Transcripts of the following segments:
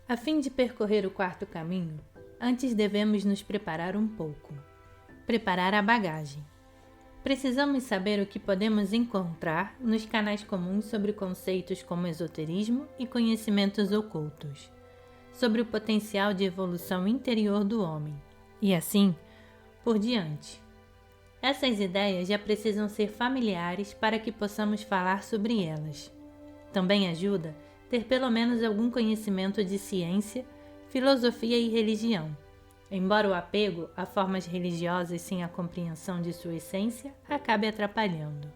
A fim de percorrer o quarto caminho, antes devemos nos preparar um pouco. Preparar a bagagem. Precisamos saber o que podemos encontrar nos canais comuns sobre conceitos como esoterismo e conhecimentos ocultos, sobre o potencial de evolução interior do homem, e assim por diante. Essas ideias já precisam ser familiares para que possamos falar sobre elas. Também ajuda ter pelo menos algum conhecimento de ciência, filosofia e religião, embora o apego a formas religiosas sem a compreensão de sua essência acabe atrapalhando.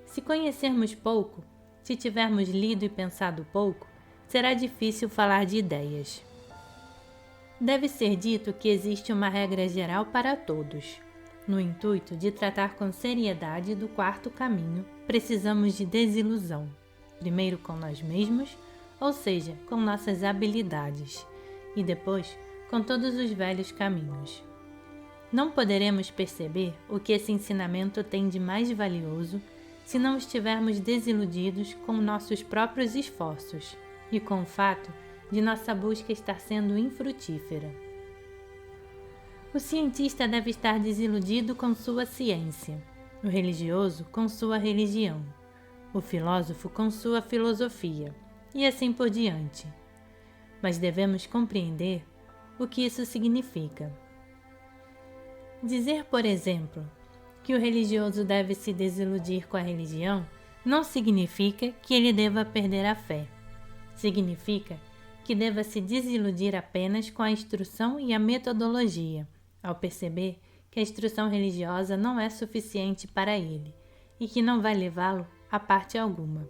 Se conhecermos pouco, se tivermos lido e pensado pouco, será difícil falar de ideias. Deve ser dito que existe uma regra geral para todos. No intuito de tratar com seriedade do quarto caminho, precisamos de desilusão, primeiro com nós mesmos, ou seja, com nossas habilidades, e depois com todos os velhos caminhos. Não poderemos perceber o que esse ensinamento tem de mais valioso se não estivermos desiludidos com nossos próprios esforços e com o fato de nossa busca estar sendo infrutífera. O cientista deve estar desiludido com sua ciência, o religioso com sua religião, o filósofo com sua filosofia, e assim por diante. Mas devemos compreender o que isso significa. Dizer, por exemplo, que o religioso deve se desiludir com a religião não significa que ele deva perder a fé. Significa que deva se desiludir apenas com a instrução e a metodologia, ao perceber que a instrução religiosa não é suficiente para ele e que não vai levá-lo a parte alguma.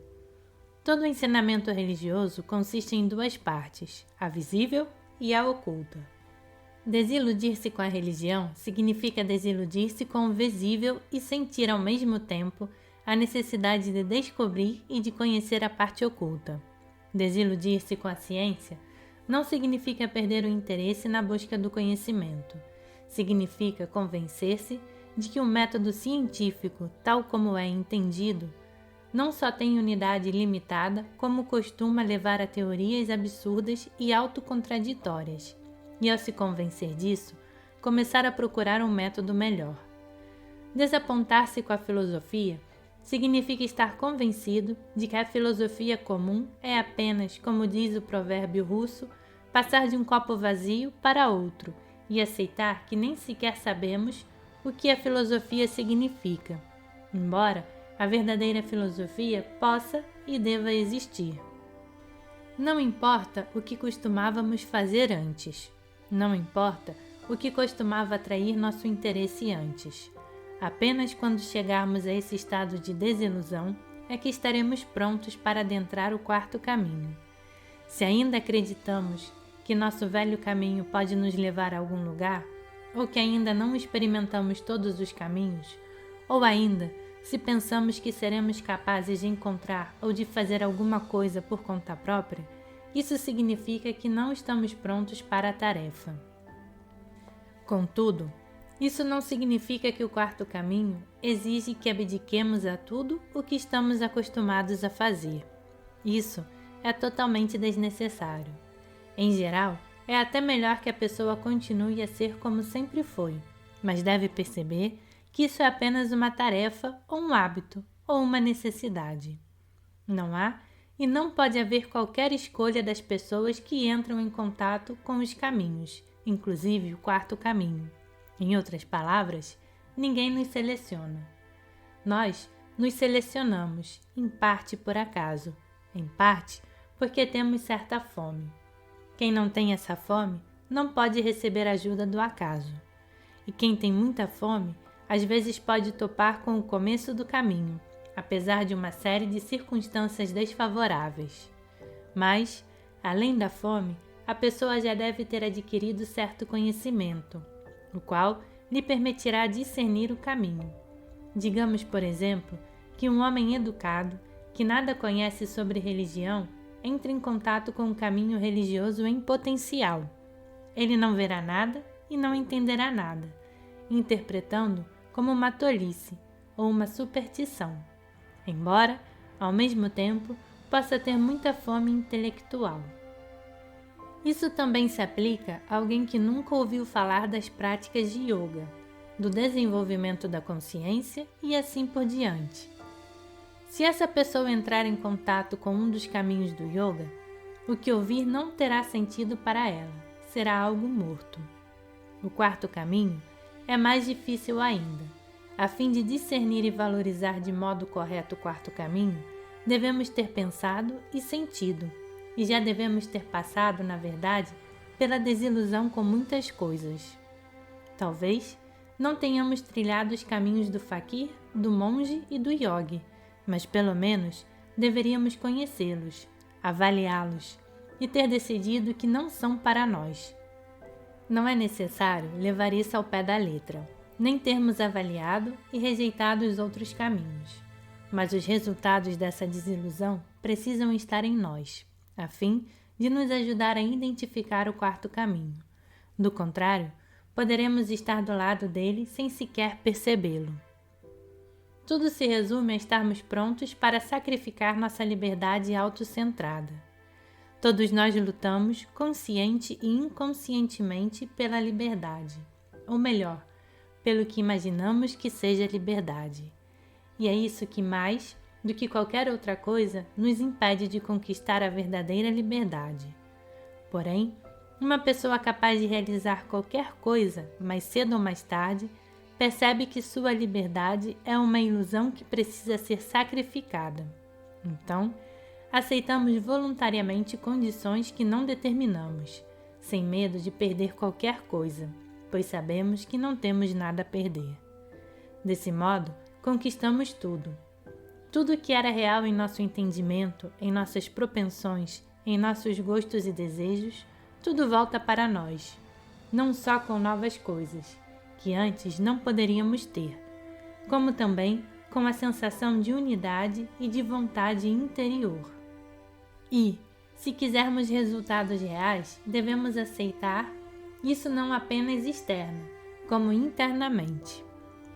Todo ensinamento religioso consiste em duas partes, a visível e a oculta. Desiludir-se com a religião significa desiludir-se com o visível e sentir ao mesmo tempo a necessidade de descobrir e de conhecer a parte oculta. Desiludir-se com a ciência não significa perder o interesse na busca do conhecimento. Significa convencer-se de que o método científico, tal como é entendido, não só tem unidade limitada, como costuma levar a teorias absurdas e autocontraditórias, e ao se convencer disso, começar a procurar um método melhor. Desapontar-se com a filosofia significa estar convencido de que a filosofia comum é apenas, como diz o provérbio russo, passar de um copo vazio para outro e aceitar que nem sequer sabemos o que a filosofia significa, embora a verdadeira filosofia possa e deva existir. Não importa o que costumávamos fazer antes. Não importa o que costumava atrair nosso interesse antes. Apenas quando chegarmos a esse estado de desilusão é que estaremos prontos para adentrar o quarto caminho. Se ainda acreditamos que nosso velho caminho pode nos levar a algum lugar, ou que ainda não experimentamos todos os caminhos, ou ainda se pensamos que seremos capazes de encontrar ou de fazer alguma coisa por conta própria, isso significa que não estamos prontos para a tarefa. Contudo, isso não significa que o quarto caminho exige que abdiquemos a tudo o que estamos acostumados a fazer. Isso é totalmente desnecessário. Em geral, é até melhor que a pessoa continue a ser como sempre foi, mas deve perceber que isso é apenas uma tarefa ou um hábito ou uma necessidade. Não há e não pode haver qualquer escolha das pessoas que entram em contato com os caminhos, inclusive o quarto caminho. Em outras palavras, ninguém nos seleciona. Nós nos selecionamos, em parte por acaso, em parte porque temos certa fome. Quem não tem essa fome não pode receber ajuda do acaso. E quem tem muita fome, às vezes pode topar com o começo do caminho, apesar de uma série de circunstâncias desfavoráveis. Mas, além da fome, a pessoa já deve ter adquirido certo conhecimento, o qual lhe permitirá discernir o caminho. Digamos, por exemplo, que um homem educado, que nada conhece sobre religião, entre em contato com o caminho religioso em potencial. Ele não verá nada e não entenderá nada, interpretando como uma tolice ou uma superstição, embora, ao mesmo tempo, possa ter muita fome intelectual. Isso também se aplica a alguém que nunca ouviu falar das práticas de yoga, do desenvolvimento da consciência e assim por diante. Se essa pessoa entrar em contato com um dos caminhos do yoga, o que ouvir não terá sentido para ela, será algo morto. O quarto caminho é mais difícil ainda. A fim de discernir e valorizar de modo correto o quarto caminho, devemos ter pensado e sentido, e já devemos ter passado, na verdade, pela desilusão com muitas coisas. Talvez não tenhamos trilhado os caminhos do fakir, do monge e do yogi, mas pelo menos deveríamos conhecê-los, avaliá-los e ter decidido que não são para nós. Não é necessário levar isso ao pé da letra, nem termos avaliado e rejeitado os outros caminhos, mas os resultados dessa desilusão precisam estar em nós, a fim de nos ajudar a identificar o quarto caminho. Do contrário, poderemos estar do lado dele sem sequer percebê-lo. Tudo se resume a estarmos prontos para sacrificar nossa liberdade autocentrada. Todos nós lutamos, consciente e inconscientemente, pela liberdade, ou melhor, pelo que imaginamos que seja liberdade. E é isso que mais do que qualquer outra coisa nos impede de conquistar a verdadeira liberdade. Porém, uma pessoa capaz de realizar qualquer coisa, mais cedo ou mais tarde, percebe que sua liberdade é uma ilusão que precisa ser sacrificada. Então, aceitamos voluntariamente condições que não determinamos, sem medo de perder qualquer coisa, pois sabemos que não temos nada a perder. Desse modo, conquistamos tudo. Tudo que era real em nosso entendimento, em nossas propensões, em nossos gostos e desejos, tudo volta para nós, não só com novas coisas, que antes não poderíamos ter, como também com a sensação de unidade e de vontade interior. E, se quisermos resultados reais, devemos aceitar isso não apenas externa, como internamente.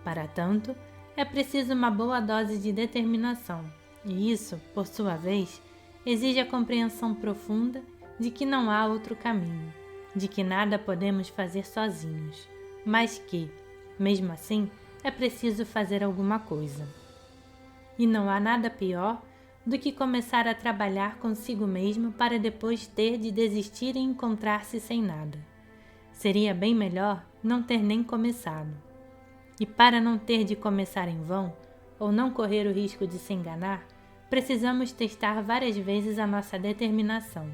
Para tanto, é preciso uma boa dose de determinação, e isso, por sua vez, exige a compreensão profunda de que não há outro caminho, de que nada podemos fazer sozinhos, mas que, mesmo assim, é preciso fazer alguma coisa. E não há nada pior do que começar a trabalhar consigo mesmo para depois ter de desistir e encontrar-se sem nada. Seria bem melhor não ter nem começado. E para não ter de começar em vão, ou não correr o risco de se enganar, precisamos testar várias vezes a nossa determinação.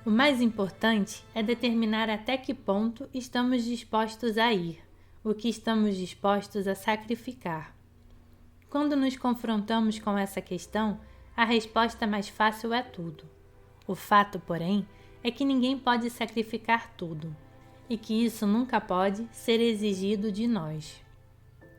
O mais importante é determinar até que ponto estamos dispostos a ir, o que estamos dispostos a sacrificar. Quando nos confrontamos com essa questão, a resposta mais fácil é tudo. O fato, porém, é que ninguém pode sacrificar tudo, e que isso nunca pode ser exigido de nós.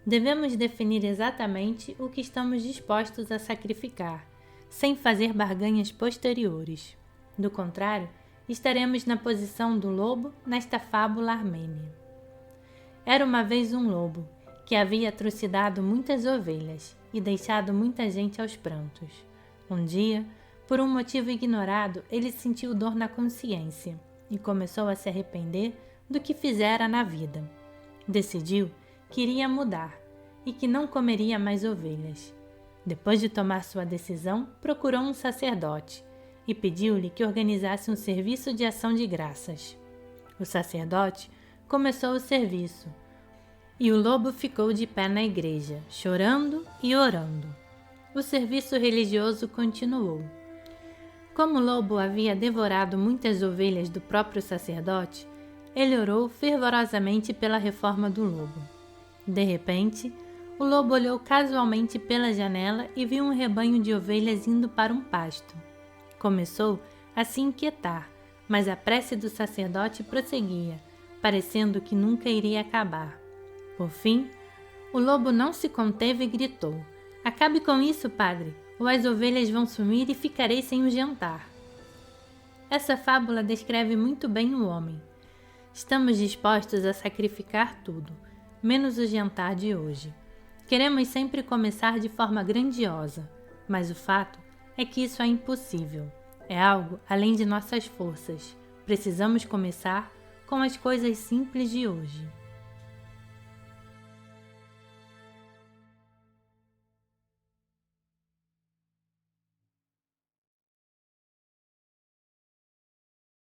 Devemos definir exatamente o que estamos dispostos a sacrificar, sem fazer barganhas posteriores. Do contrário, estaremos na posição do lobo nesta fábula armênia. Era uma vez um lobo, que havia trucidado muitas ovelhas e deixado muita gente aos prantos. Um dia, por um motivo ignorado, ele sentiu dor na consciência e começou a se arrepender do que fizera na vida. Decidiu que iria mudar e que não comeria mais ovelhas. Depois de tomar sua decisão, procurou um sacerdote e pediu-lhe que organizasse um serviço de ação de graças. O sacerdote começou o serviço e o lobo ficou de pé na igreja, chorando e orando. O serviço religioso continuou. Como o lobo havia devorado muitas ovelhas do próprio sacerdote, ele orou fervorosamente pela reforma do lobo. De repente, o lobo olhou casualmente pela janela e viu um rebanho de ovelhas indo para um pasto. Começou a se inquietar, mas a prece do sacerdote prosseguia, parecendo que nunca iria acabar. Por fim, o lobo não se conteve e gritou: "Acabe com isso, padre, ou as ovelhas vão sumir e ficarei sem o jantar." Essa fábula descreve muito bem o homem. Estamos dispostos a sacrificar tudo, menos o jantar de hoje. Queremos sempre começar de forma grandiosa, mas o fato é que isso é impossível. É algo além de nossas forças, Precisamos começar com as coisas simples de hoje.